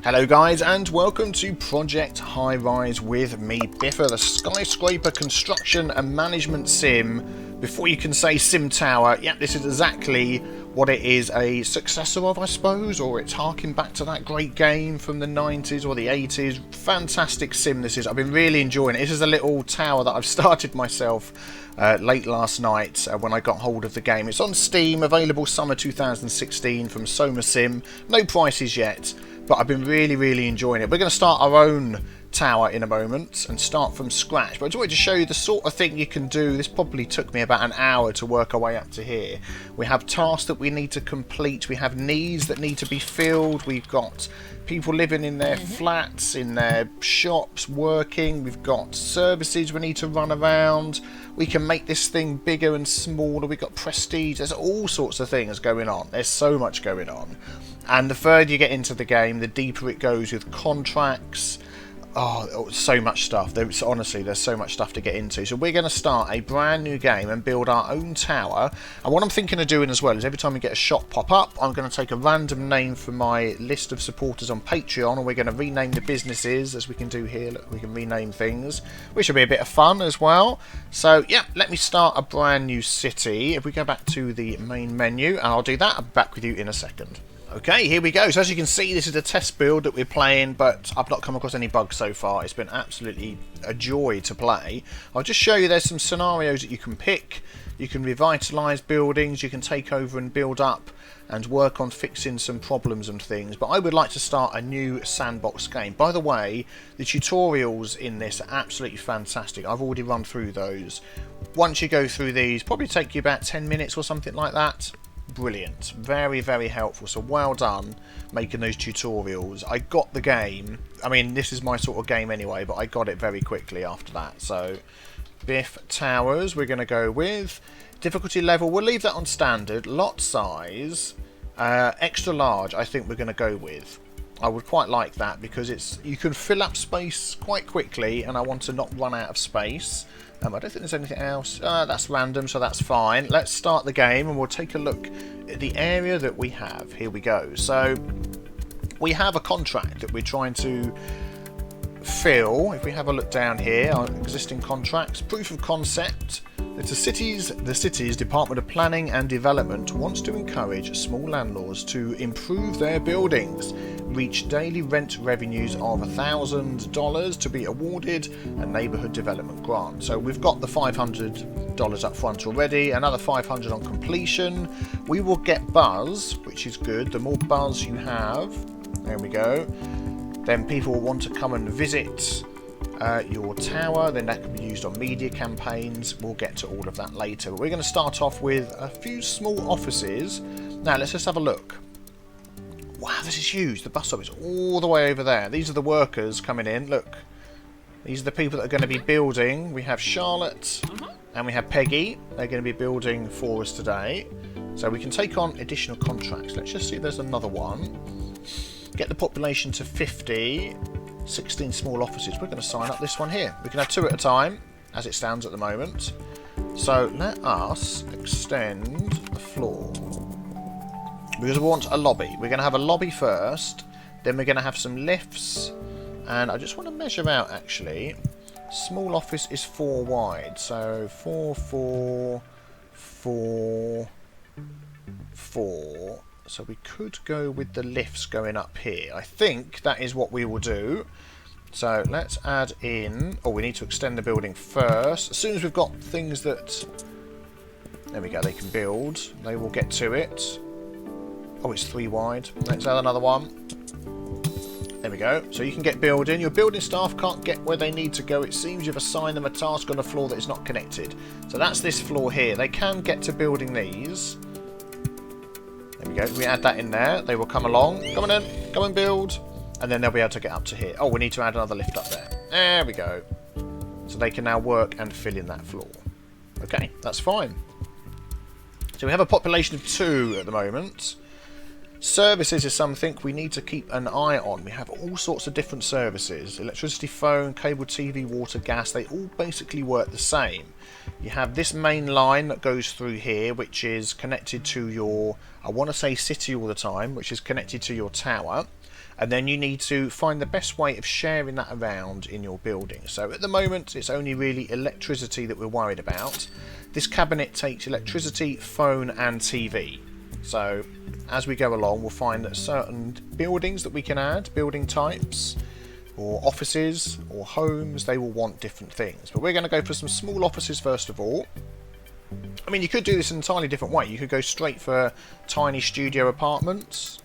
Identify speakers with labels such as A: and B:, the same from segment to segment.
A: Hello guys and welcome to Project Highrise with me, Biffa, the skyscraper construction and management sim. Before you can say Sim Tower, yeah, this is exactly what it is, a successor of, I suppose, or it's harking back to that great game from the 90s or the 80s. Fantastic sim this is. I've been really enjoying it. This is a little tower that I've started myself late last night when I got hold of the game. It's on Steam, available summer 2016 from Soma Sim. No prices yet, but I've been really enjoying it. We're going to start our own tower in a moment and start from scratch, but I just wanted to show you the sort of thing you can do. This probably took me about an hour to work our way up to here. We have tasks that we need to complete, we have needs that need to be filled, we've got people living in their flats, in their shops, working, we've got services we need to run around, we can make this thing bigger and smaller, we've got prestige, there's all sorts of things going on. There's so much going on, and the further you get into the game, the deeper it goes with contracts. Oh, so much stuff. Honestly, there's so much stuff to get into. So we're going to start a brand new game and build our own tower. And what I'm thinking of doing as well is every time we get a shop pop up, I'm going to take a random name from my list of supporters on Patreon, and we're going to rename the businesses, as we can do here. Look, we can rename things, which will be a bit of fun as well. So yeah, let me start a brand new city. If we go back to the main menu, and I'll do that, I'll be back with you in a second. Okay, here we go. So as you can see, this is a test build that we're playing, but I've not come across any bugs so far. It's been absolutely a joy to play. I'll just show you there's some scenarios that you can pick. You can revitalise buildings, you can take over and build up and work on fixing some problems and things. But I would like to start a new sandbox game. By the way, the tutorials in this are absolutely fantastic. I've already run through those. Once you go through these, probably take you about 10 minutes or something like that. Brilliant, very helpful. So well done making those tutorials. I got the game, I mean this is my sort of game anyway, but I got it very quickly after that. So Biff Towers we're going to go with. Difficulty level, we'll leave that on standard. Lot size extra large I think we're going to go with. I would quite like that because you can fill up space quite quickly, and I want to not run out of space. I don't think there's anything else. That's random, so that's fine. Let's start the game and we'll take a look at the area that we have. Here we go. So we have a contract that we're trying to fill. If we have a look down here, our existing contracts, proof of concept. It's the city's Department of Planning and Development wants to encourage small landlords to improve their buildings, reach daily rent revenues of $1,000 to be awarded a neighbourhood development grant. So we've got the $500 up front already, another $500 on completion. We will get buzz, which is good. The more buzz you have, there we go, then people will want to come and visit your tower. Then that can be used on media campaigns. We'll get to all of that later, but we're going to start off with a few small offices. Now let's just have a look. Wow, this is huge. The bus stop is all the way over there. These are the workers coming in. Look, these are the people that are going to be building. We have Charlotte and we have Peggy. They're going to be building for us today, so we can take on additional contracts. Let's just see if there's another one. Get the population to 50. 16 small offices. We're going to sign up this one here. We can have 2 at a time as it stands at the moment. So let us extend the floor because we want a lobby. We're going to have a lobby first, then we're going to have some lifts, and I just want to measure out actually. Small office is 4 wide, so 4 4 4 4. So we could go with the lifts going up here. I think that is what we will do. So let's add in... Oh, we need to extend the building first. As soon as we've got things that... There we go, they can build. They will get to it. Oh, it's 3 wide. Let's add another one. There we go. So you can get building. Your building staff can't get where they need to go. It seems you've assigned them a task on a floor that is not connected. So that's this floor here. They can get to building these. There we go. We add that in there. They will come along. Come on in. Come and build. And then they'll be able to get up to here. Oh, we need to add another lift up there. There we go. So they can now work and fill in that floor. Okay, that's fine. So we have a population of 2 at the moment. Services is something we need to keep an eye on. We have all sorts of different services. Electricity, phone, cable TV, water, gas. They all basically work the same. You have this main line that goes through here, which is connected to your, I want to say city all the time, which is connected to your tower. and then you need to find the best way of sharing that around in your building. So at the moment it's only really electricity that we're worried about. This cabinet takes electricity, phone and TV. So as we go along we'll find that certain buildings that we can add, building types or offices or homes, they will want different things. But we're going to go for some small offices first of all. I mean, you could do this an entirely different way. You could go straight for tiny studio apartments,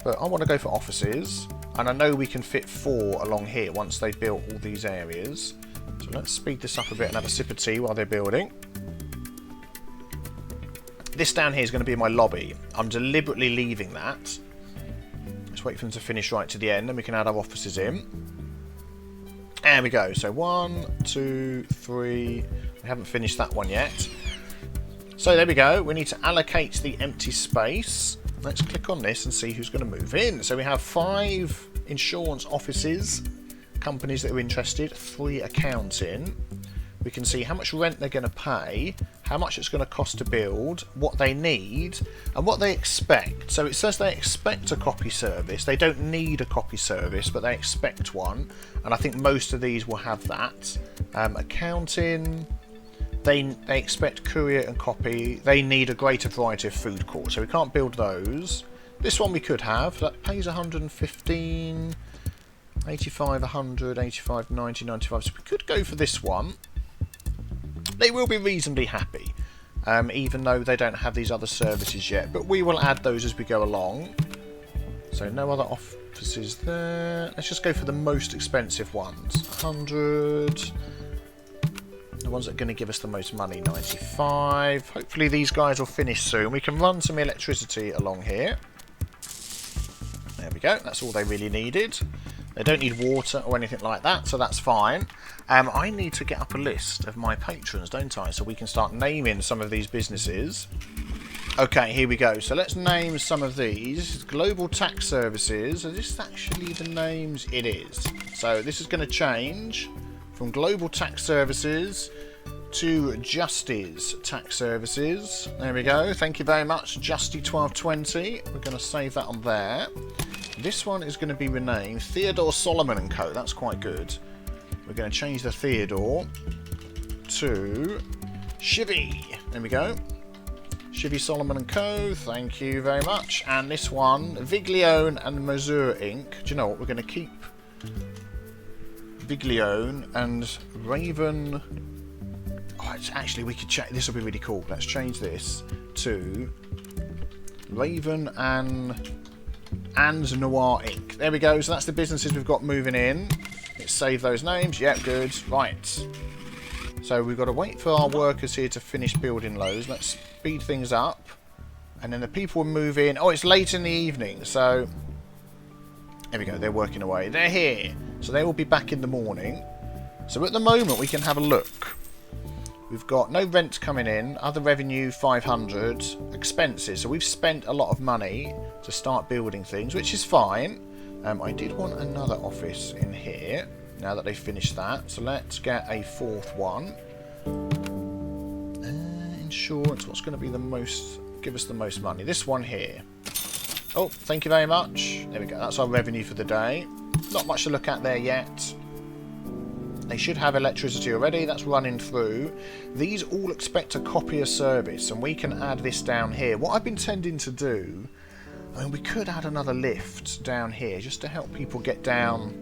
A: but I want to go for offices, and I know we can fit 4 along here once they've built all these areas. So let's speed this up a bit and have a sip of tea while they're building. This down here is going to be my lobby. I'm deliberately leaving that. Let's wait for them to finish right to the end, and we can add our offices in. There we go. So 1, 2, 3. We haven't finished that one yet. So there we go. We need to allocate the empty space. Let's click on this and see who's going to move in. So we have 5 insurance offices, companies that are interested, 3 accounting. We can see how much rent they're going to pay, how much it's going to cost to build, what they need, and what they expect. So it says they expect a copy service. They don't need a copy service, but they expect one. And I think most of these will have that. Accounting, they expect courier and copy. They need a greater variety of food court, so we can't build those. This one we could have. That pays 115, 85, 100, 85, 90, 95. So we could go for this one. They will be reasonably happy, even though they don't have these other services yet. But we will add those as we go along. So no other offices there. Let's just go for the most expensive ones. 100. The ones that are going to give us the most money, 95. Hopefully these guys will finish soon. We can run some electricity along here. There we go. That's all they really needed. They don't need water or anything like that, so that's fine. I need to get up a list of my patrons, don't I? So we can start naming some of these businesses. Okay, here we go. So let's name some of these. Global Tax Services. Is this actually the names? It is. So this is going to change from Global Tax Services to Justy's Tax Services. There we go. Thank you very much, Justy1220. We're going to save that on there. This one is going to be renamed Theodore Solomon & Co. That's quite good. We're going to change the Theodore to Chivy. There we go. Chivy Solomon & Co. Thank you very much. And this one, Viglione and Mazur Inc. Do you know what? We're going to keep Viglione and Raven. Oh, actually, we could check. This will be really cool. Let's change this to Raven and Noir Inc. There we go. So that's the businesses we've got moving in. Let's save those names. Yep, good. Right. So we've got to wait for our workers here to finish building those. Let's speed things up. And then the people will move in. Oh, it's late in the evening. So there we go. They're working away. They're here. So they will be back in the morning. So at the moment we can have a look. We've got no rent coming in, other revenue 500, expenses. So we've spent a lot of money to start building things, which is fine. I did want another office in here, now that they've finished that. So let's get a 4th one. Insurance, what's going to be the most, give us the most money? This one here. Oh, thank you very much. There we go, that's our revenue for the day. Not much to look at there yet. They should have electricity already, that's running through. These all expect a copier service, and we can add this down here. What I've been tending to do, I mean, we could add another lift down here just to help people get down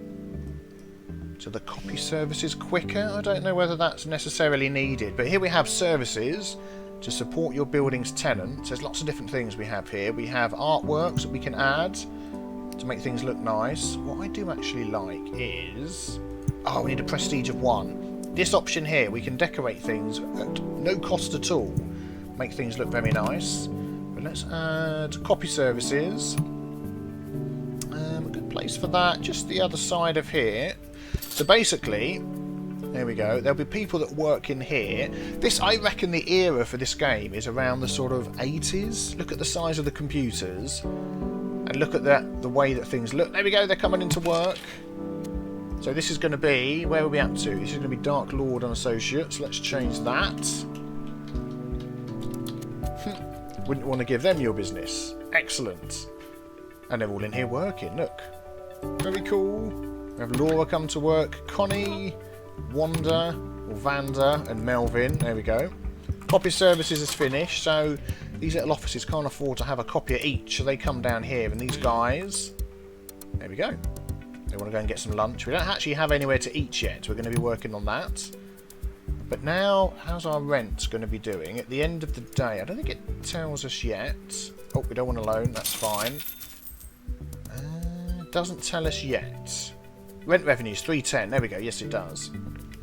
A: to the copy services quicker. I don't know whether that's necessarily needed, but here we have services to support your building's tenants. There's lots of different things we have here. We have artworks that we can add to make things look nice. What I do actually like is... oh, we need a prestige of 1. This option here, we can decorate things at no cost at all. Make things look very nice. But let's add copy services. A good place for that, just the other side of here. So basically, there we go, there'll be people that work in here. This, I reckon the era for this game is around the sort of 80s. Look at the size of the computers. And look at the way that things look. There we go, they're coming into work. So this is going to be, where are we up to? This is going to be Dark Lord and Associates. Let's change that. Wouldn't want to give them your business. Excellent. And they're all in here working, look. Very cool. We have Laura come to work. Connie, Wanda, or Vanda, and Melvin. There we go. Copy services is finished, so these little offices can't afford to have a copier each, so they come down here, and these guys... There we go. They want to go and get some lunch. We don't actually have anywhere to eat yet. We're going to be working on that. But now, how's our rent going to be doing? At the end of the day, I don't think it tells us yet. Oh, we don't want a loan. That's fine. Doesn't tell us yet. Rent revenues 310. There we go. Yes, it does.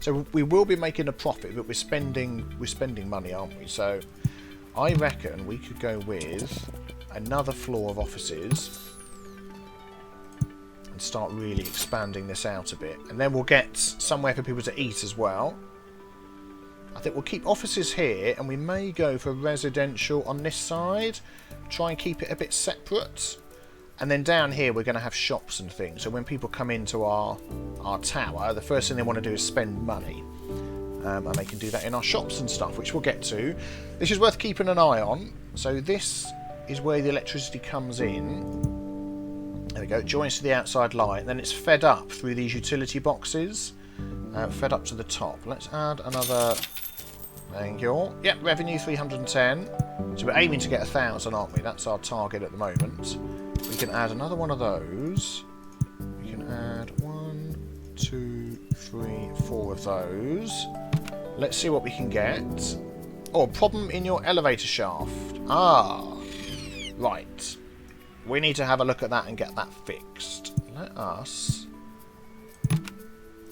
A: So we will be making a profit, but we're spending money, aren't we? So I reckon we could go with another floor of offices and start really expanding this out a bit, and then we'll get somewhere for people to eat as well. I think we'll keep offices here, and we may go for residential on this side. Try and keep it a bit separate. And then down here we're going to have shops and things. So when people come into our tower, the first thing they want to do is spend money. And they can do that in our shops and stuff, which we'll get to. This is worth keeping an eye on. So this is where the electricity comes in. There we go. It joins to the outside light. Then it's fed up through these utility boxes. Fed up to the top. Let's add another... Thank you. Yep, revenue 310. So we're aiming to get 1,000, aren't we? That's our target at the moment. We can add another one of those. We can add 1, 2, 3, 4 of those. Let's see what we can get. Oh, problem in your elevator shaft. Ah, right. We need to have a look at that and get that fixed. Let us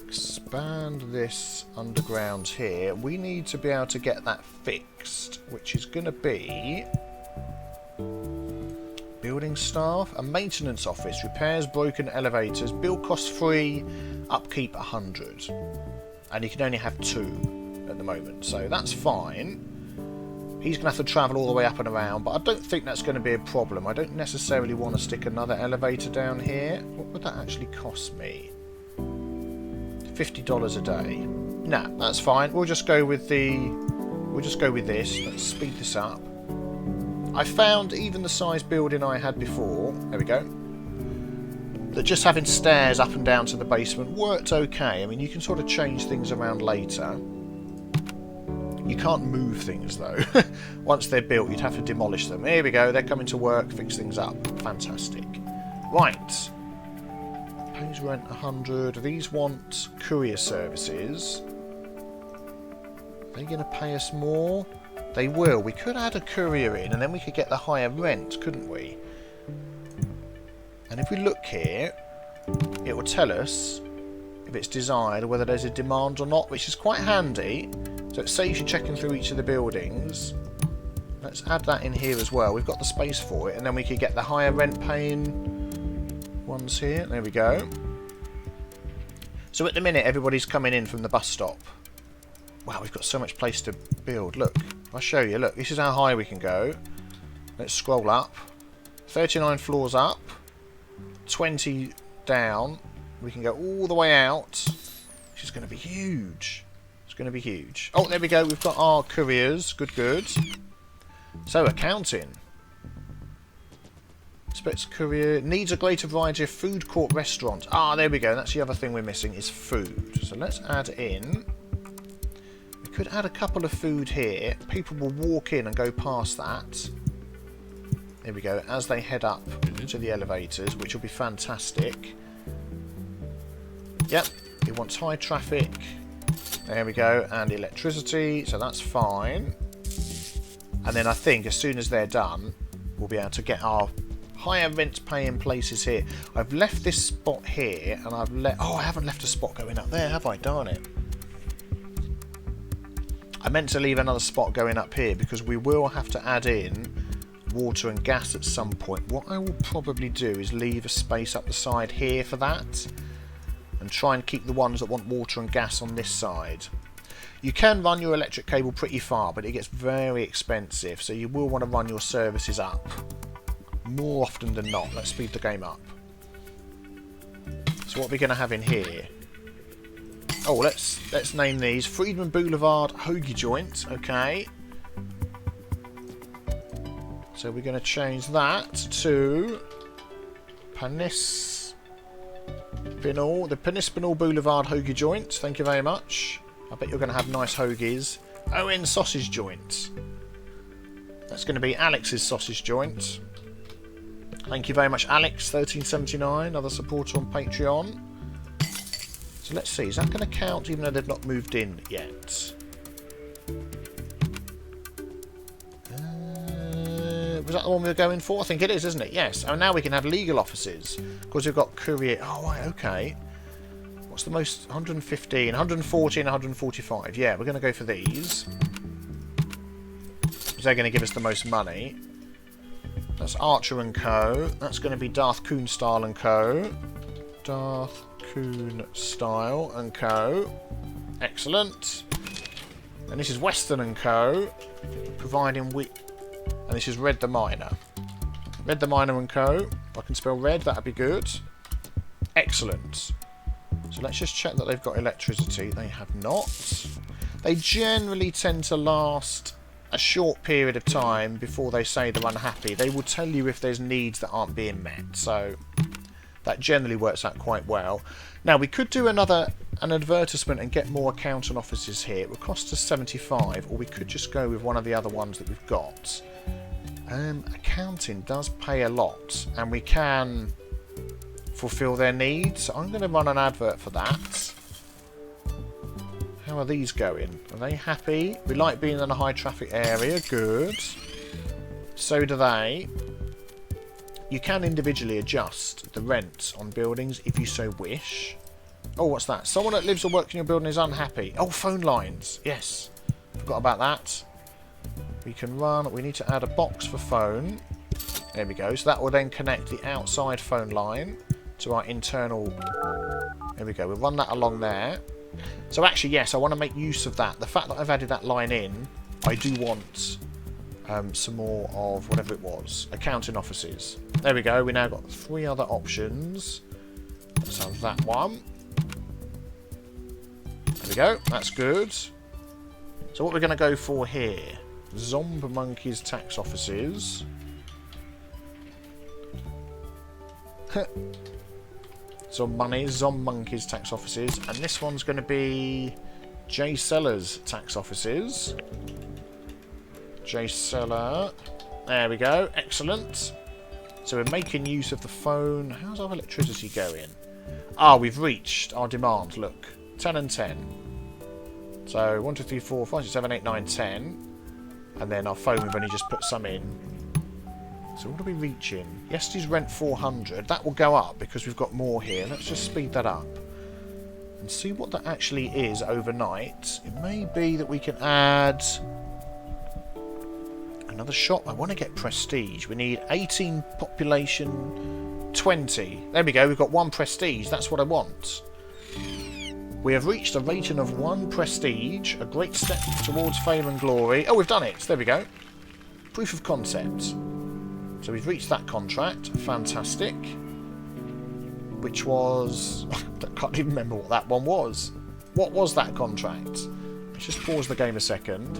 A: expand this underground here. We need to be able to get that fixed, which is going to be building staff, a maintenance office, repairs broken elevators, build cost free, upkeep 100, and you can only have 2 at the moment, so that's fine. He's going to have to travel all the way up and around, but I don't think that's going to be a problem. I don't necessarily want to stick another elevator down here. What would that actually cost me? $50 a day. Nah, that's fine. We'll just go with this. Let's speed this up. I found even the size building I had before, there we go, that just having stairs up and down to the basement worked okay. I mean, you can sort of change things around later. You can't move things though. Once they're built, you'd have to demolish them. Here we go, they're coming to work, fix things up. Fantastic. Right. Pays rent 100. These want courier services. Are they going to pay us more? They will. We could add a courier in and then we could get the higher rent, couldn't we? And if we look here, it will tell us if it's desired or whether there's a demand or not, which is quite handy. So it saves you checking through each of the buildings. Let's add that in here as well. We've got the space for it, and then we could get the higher rent paying ones here. There we go. So at the minute, everybody's coming in from the bus stop. Wow, we've got so much place to build. Look, I'll show you. Look, this is how high we can go. Let's scroll up. 39 floors up. 20 down. We can go all the way out. Which is going to be huge. It's going to be huge. Oh, there we go. We've got our couriers. Good, good. So, accounting. Expects courier. Needs a greater variety of food court restaurants. Ah, there we go. That's the other thing we're missing is food. So let's add in. We could add a couple of food here. People will walk in and go past that. There we go. As they head up to the elevators, which will be fantastic. Yep. It wants high traffic. There we go. And electricity. So that's fine. And then I think as soon as they're done, we'll be able to get our higher rent paying places here. I've left this spot here, and I've let... Oh, I haven't left a spot going up there, have I? Darn it. I meant to leave another spot going up here, because we will have to add in water and gas at some point. What I will probably do is leave a space up the side here for that, and try and keep the ones that want water and gas on this side. You can run your electric cable pretty far, but it gets very expensive, so you will want to run your services up more often than not. Let's speed the game up. So what are we going to have in here? Oh, let's name these Friedman Boulevard Hoagie Joint. Okay. So we're going to change that to Pinal, the Penispinal Boulevard hoagie joint. Thank you very much. I bet you're going to have nice hoagies. Owen sausage joint. That's going to be Alex's sausage joint. Thank you very much, Alex. 1379, another supporter on Patreon. So let's see, is that going to count even though they've not moved in yet? Was that the one we were going for? I think it is, isn't it? Yes. Oh, now we can have legal offices. Because we've got courier. Oh, right, okay. What's the most? 115, 140 and 145. Yeah, we're going to go for these. Because they're going to give us the most money. That's Archer & Co. That's going to be Darth Coon Style & Co. Darth Coon Style & Co. Excellent. And this is Western & Co. Providing we... And this is Red the Miner. Red the Miner & Co. If I can spell red, that'd be good. Excellent. So let's just check that they've got electricity. They have not. They generally tend to last a short period of time before they say they're unhappy. They will tell you if there's needs that aren't being met. So that generally works out quite well. Now, we could do an advertisement and get more accountant offices here. It would cost us 75, or we could just go with one of the other ones that we've got. Accounting does pay a lot, and we can fulfill their needs. So I'm going to run an advert for that. How are these going? Are they happy? We like being in a high traffic area. Good. So do they. You can individually adjust the rent on buildings if you so wish. Oh, what's that? Someone that lives or works in your building is unhappy. Oh, phone lines. Yes. Forgot about that. We can run. We need to add a box for phone. There we go. So that will then connect the outside phone line to our internal. There we go. We'll run that along there. So actually, yes, I want to make use of that. The fact that I've added that line in, I do want some more of whatever it was. Accounting offices. There we go. We now got 3 other options. Let's have that one. There we go. That's good. So what we're going to go for here. Zombie Monkeys tax offices. Zombie Monkeys tax offices. And this one's going to be J Sellers tax offices. J Seller. There we go. Excellent. So we're making use of the phone. How's our electricity going? Ah, we've reached our demand. Look. 10 and 10. So 1, 2, 3, 4, 5, 6, 7, 8, 9, 10. And then our phone, we've only just put some in. So what are we reaching? Yesterday's rent 400. That will go up because we've got more here. Let's just speed that up. And see what that actually is overnight. It may be that we can add another shop. I want to get prestige. We need 18 population, 20. There we go. We've got 1 prestige. That's what I want. We have reached a rating of 1 prestige, a great step towards fame and glory. Oh, we've done it. There we go. Proof of concept. So we've reached that contract. Fantastic. Which was... I can't even remember what that one was. What was that contract? Let's just pause the game a second.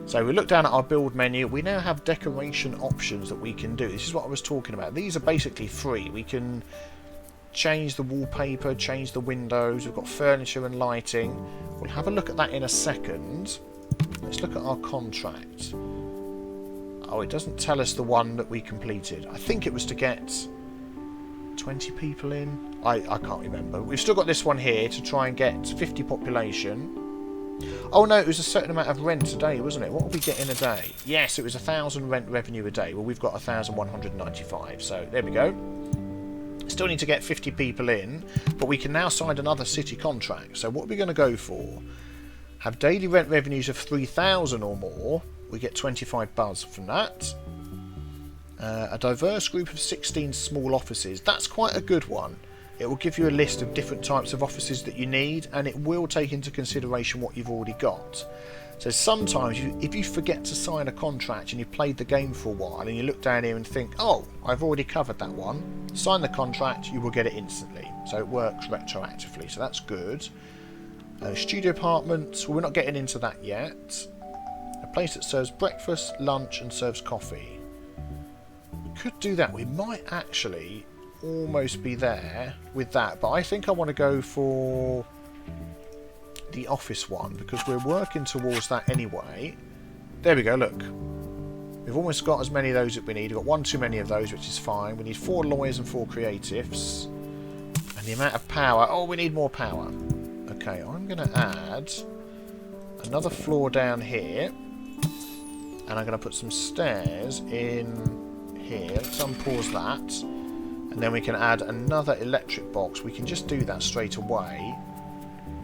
A: So we look down at our build menu. We now have decoration options that we can do. This is what I was talking about. These are basically free. We can... change the wallpaper, change the windows. We've got furniture and lighting. We'll have a look at that in a second. Let's look at our contract. Oh, it doesn't tell us the one that we completed. I think it was to get 20 people in. I can't remember. We've still got this one here to try and get 50 population. Oh no, it was a certain amount of rent a day, wasn't it? What would we get in a day? Yes, it was 1,000 rent revenue a day. Well, we've got 1,195. So there we go. Still need to get 50 people in, but we can now sign another city contract. So what are we going to go for? Have daily rent revenues of 3,000 or more. We get 25 buzz from that. A diverse group of 16 small offices. That's quite a good one. It will give you a list of different types of offices that you need, and it will take into consideration what you've already got. So sometimes, if you forget to sign a contract and you've played the game for a while and you look down here and think, oh, I've already covered that one, sign the contract, you will get it instantly. So it works retroactively, so that's good. Studio apartments, well, we're not getting into that yet. A place that serves breakfast, lunch and serves coffee. We could do that. We might actually almost be there with that. But I think I want to go for the office one, because we're working towards that anyway. There we go, look. We've almost got as many of those that we need. We've got one too many of those, which is fine. We need 4 lawyers and 4 creatives. And the amount of power... Oh, we need more power. Okay, I'm going to add another floor down here. And I'm going to put some stairs in here. Let's unpause that. And then we can add another electric box. We can just do that straight away.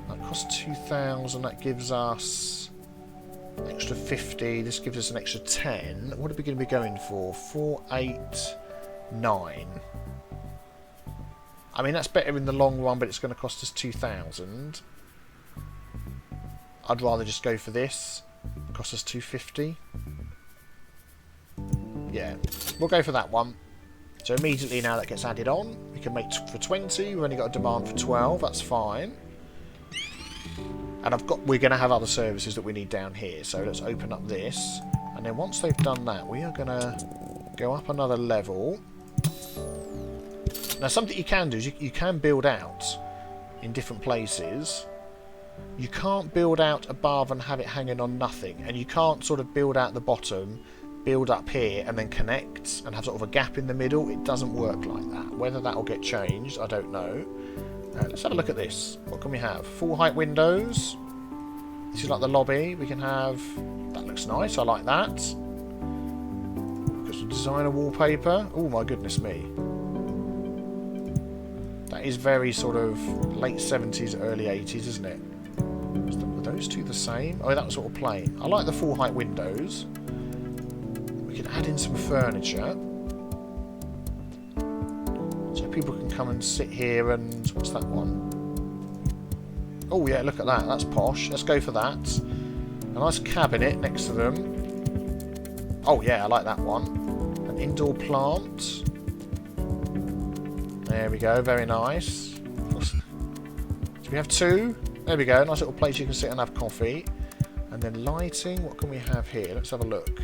A: That costs 2,000. That gives us an extra 50. This gives us an extra 10. What are we going to be going for? 4, 8, 9. I mean, that's better in the long run, but it's going to cost us 2,000. I'd rather just go for this. It costs us 250. Yeah, we'll go for that one. So immediately now that gets added on, we can make for 20. We've only got a demand for 12. That's fine. And we're going to have other services that we need down here. So let's open up this. And then once they've done that, we are going to go up another level. Now, something you can do is you can build out in different places. You can't build out above and have it hanging on nothing. And you can't sort of build out the bottom, build up here, and then connect and have sort of a gap in the middle. It doesn't work like that. Whether that will get changed, I don't know. Let's have a look at this. What can we have? Full height windows. This is like the lobby. We can have... That looks nice. I like that. Got some designer wallpaper. Oh, my goodness me. That is very sort of late 70s, early 80s, isn't it? Are those two the same? Oh, that was sort of plain. I like the full height windows. We can add in some furniture. So people can come and sit here and... What's that one? Oh yeah, look at that. That's posh. Let's go for that. A nice cabinet next to them. Oh yeah, I like that one. An indoor plant. There we go. Very nice. Do we have 2? There we go. Nice little place you can sit and have coffee. And then lighting. What can we have here? Let's have a look.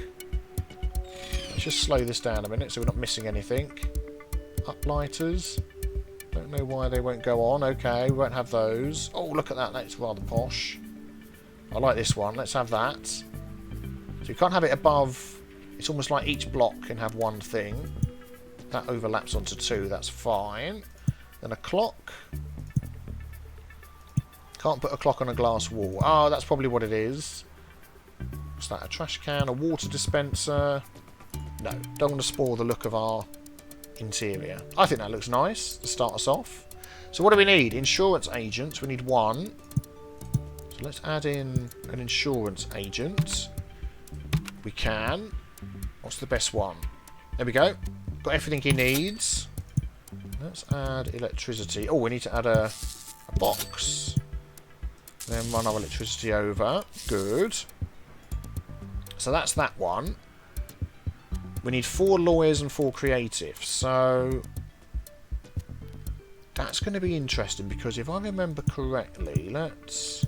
A: Let's just slow this down a minute so we're not missing anything. Uplighters. Don't know why they won't go on. Okay, we won't have those. Oh, look at that. That's rather posh. I like this one. Let's have that. So you can't have it above. It's almost like each block can have one thing. That overlaps onto 2. That's fine. Then a clock. Can't put a clock on a glass wall. Oh, that's probably what it is. What's that? A trash can? A water dispenser? No, don't want to spoil the look of our interior. I think that looks nice to start us off. So what do we need? Insurance agents. We need 1. So let's add in an insurance agent. We can. What's the best one? There we go. Got everything he needs. Let's add electricity. Oh, we need to add a box. Then run our electricity over. Good. So that's that one. We need 4 lawyers and 4 creatives. So that's going to be interesting because if I remember correctly, let's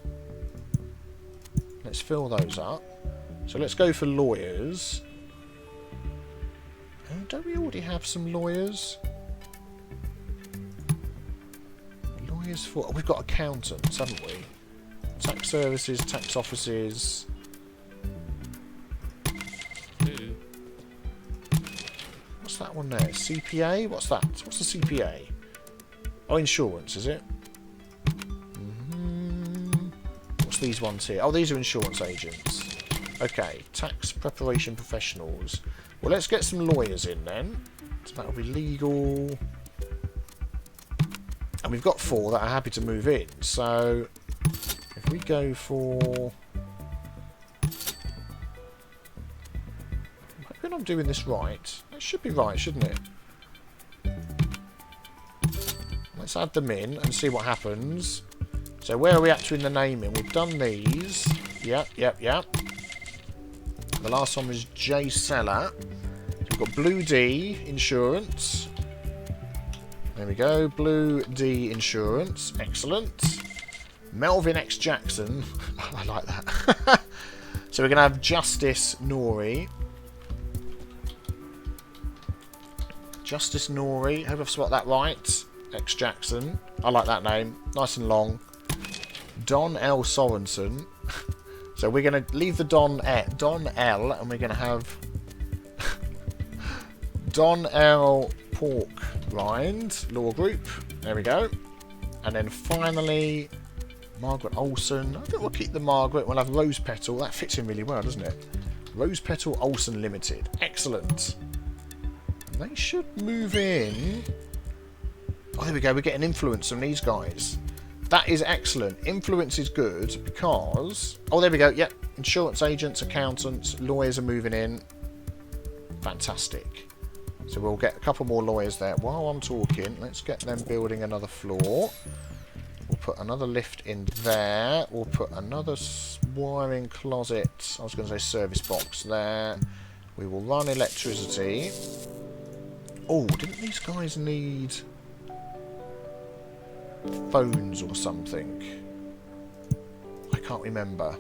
A: fill those up. So let's go for lawyers. Oh, don't we already have some lawyers? Lawyers for... Oh, we've got accountants, haven't we? Tax services, tax offices. What's that one there? CPA? What's that? What's the CPA? Oh, insurance, is it? What's these ones here? Oh, these are insurance agents. Okay, tax preparation professionals. Well, let's get some lawyers in then. So that'll be legal. And we've got 4 that are happy to move in. So if we go for... I'm hoping I'm doing this right. It should be right, shouldn't it? Let's add them in and see what happens. So where are we at to in the naming? We've done these. Yep. The last one was J Seller. So we've got Blue D Insurance. There we go. Blue D Insurance. Excellent. Melvin X Jackson. I like that. So we're going to have Justice Nori. Justice Nori. Hope I've spelled that right. X Jackson. I like that name. Nice and long. Don L. Sorensen. So we're going to leave the Don L, and we're going to have Don L. Pork Rind Law Group. There we go. And then finally, Margaret Olsen. I think we'll keep the Margaret. We'll have Rose Petal. That fits in really well, doesn't it? Rose Petal Olsen Limited. Excellent. They should move in. Oh, there we go. We're getting influence from these guys. That is excellent. Influence is good because... Oh, there we go. Yep. Insurance agents, accountants, lawyers are moving in. Fantastic. So we'll get a couple more lawyers there. While I'm talking, let's get them building another floor. We'll put another lift in there. We'll put another wiring closet. I was going to say service box there. We will run electricity. Oh, didn't these guys need phones or something? I can't remember.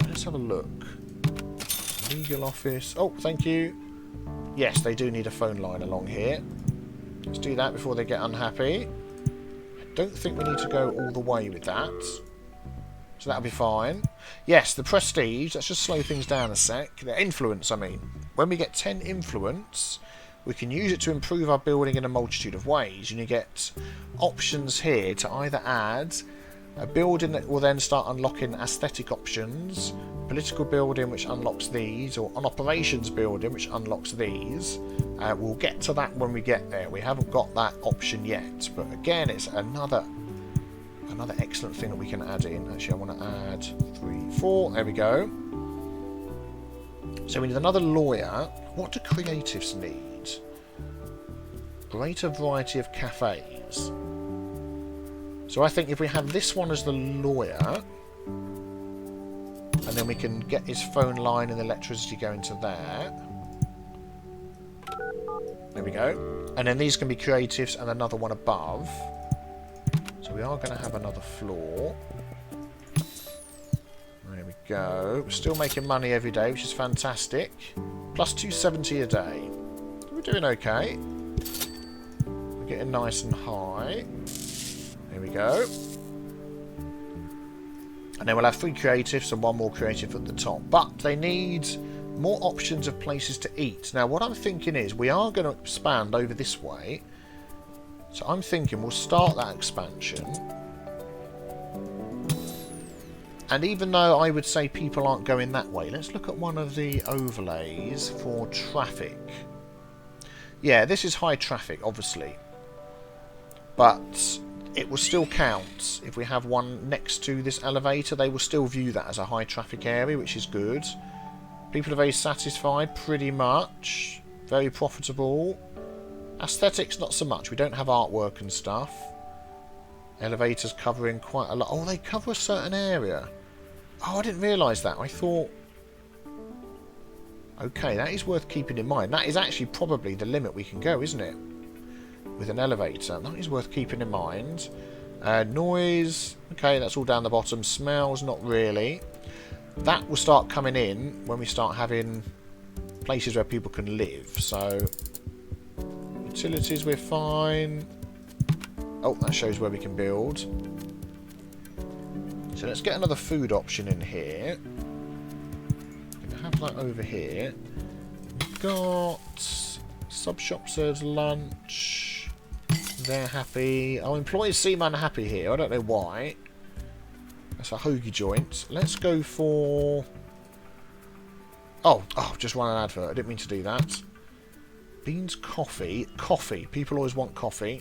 A: Let's have a look. Legal office. Oh, thank you. Yes, they do need a phone line along here. Let's do that before they get unhappy. I don't think we need to go all the way with that. So that'll be fine. Yes, the prestige. Let's just slow things down a sec. The influence, I mean. When we get 10 influence, we can use it to improve our building in a multitude of ways. And you get options here to either add a building that will then start unlocking aesthetic options, political building which unlocks these, or an operations building which unlocks these. We'll get to that when we get there. We haven't got that option yet. But again, it's another excellent thing that we can add in. Actually, I want to add 3, 4. There we go. So we need another lawyer. What do creatives need? Greater variety of cafes. So I think if we have this one as the lawyer, and then we can get his phone line and electricity going to there. There we go. And then these can be creatives and another one above. So we are going to have another floor. There we go. We're still making money every day, which is fantastic. Plus 270 a day. We're doing okay. We're getting nice and high. There we go. And then we'll have 3 creatives and 1 more creative at the top. But they need more options of places to eat. Now, what I'm thinking is we are going to expand over this way. So I'm thinking we'll start that expansion. And even though I would say people aren't going that way, let's look at one of the overlays for traffic. Yeah, this is high traffic, obviously. But it will still count. If we have one next to this elevator, they will still view that as a high traffic area, which is good. People are very satisfied, pretty much. Very profitable. Aesthetics, not so much. We don't have artwork and stuff. Elevators covering quite a lot. Oh, they cover a certain area. Oh, I didn't realise that. I thought... Okay, that is worth keeping in mind. That is actually probably the limit we can go, isn't it? With an elevator. That is worth keeping in mind. Noise. Okay, that's all down the bottom. Smells, not really. That will start coming in when we start having places where people can live. So... Utilities, we're fine. Oh, that shows where we can build. So let's get another food option in here. Going to have that over here. We've got sub shop serves lunch. They're happy. Oh, employees seem unhappy here. I don't know why. That's a hoagie joint. Let's go for... Oh, just run an advert. I didn't mean to do that. Beans, coffee. Coffee. People always want coffee.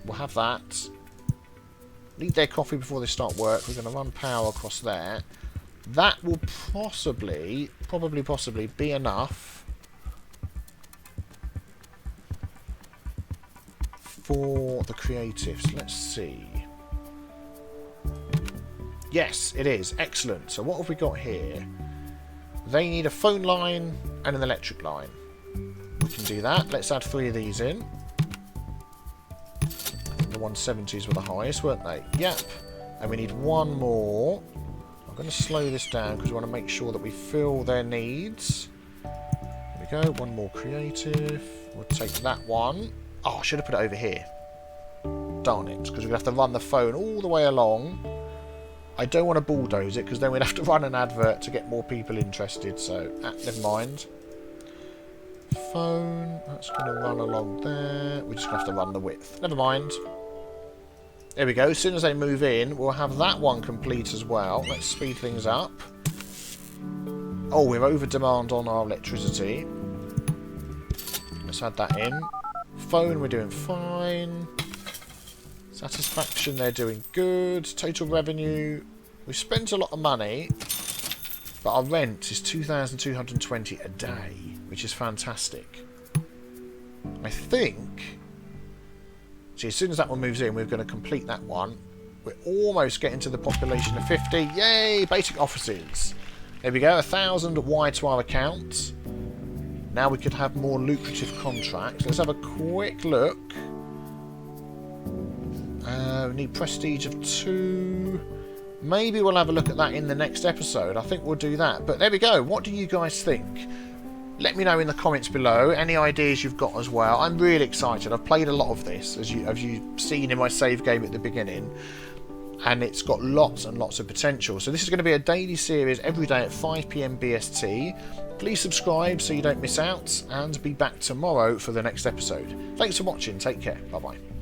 A: We'll have that. Need their coffee before they start work. We're going to run power across there. That will possibly be enough for the creatives. Let's see. Yes, it is. Excellent. So what have we got here? They need a phone line and an electric line. We can do that. Let's add 3 of these in. The 170s were the highest, weren't they? Yep. And we need 1 more. I'm going to slow this down because we want to make sure that we fill their needs. There we we go. One more creative. We'll take that one. Oh, I should have put it over here. Darn it, because we're going to have to run the phone all the way along. I don't want to bulldoze it, because then we'd have to run an advert to get more people interested, so never mind. Phone, that's going to run along there. We're just going to have to run the width. Never mind. There we go. As soon as they move in, we'll have that one complete as well. Let's speed things up. Oh, we're over demand on our electricity. Let's add that in. Phone, we're doing fine. Satisfaction, they're doing good. Total revenue, we've spent a lot of money, but our rent is 2,220 a day, which is fantastic. I think, see, as soon as that one moves in, we're going to complete that one. We're almost getting to the population of 50. Yay! Basic offices. There we go, 1,000 wide to our account. Now we could have more lucrative contracts. Let's have a quick look. We need prestige of 2. Maybe we'll have a look at that in the next episode. I think we'll do that. But there we go. What do you guys think? Let me know in the comments below. Any ideas you've got as well. I'm really excited. I've played a lot of this, as you've seen in my save game at the beginning. And it's got lots and lots of potential. So this is going to be a daily series every day at 5 PM BST. Please subscribe so you don't miss out. And be back tomorrow for the next episode. Thanks for watching. Take care. Bye-bye.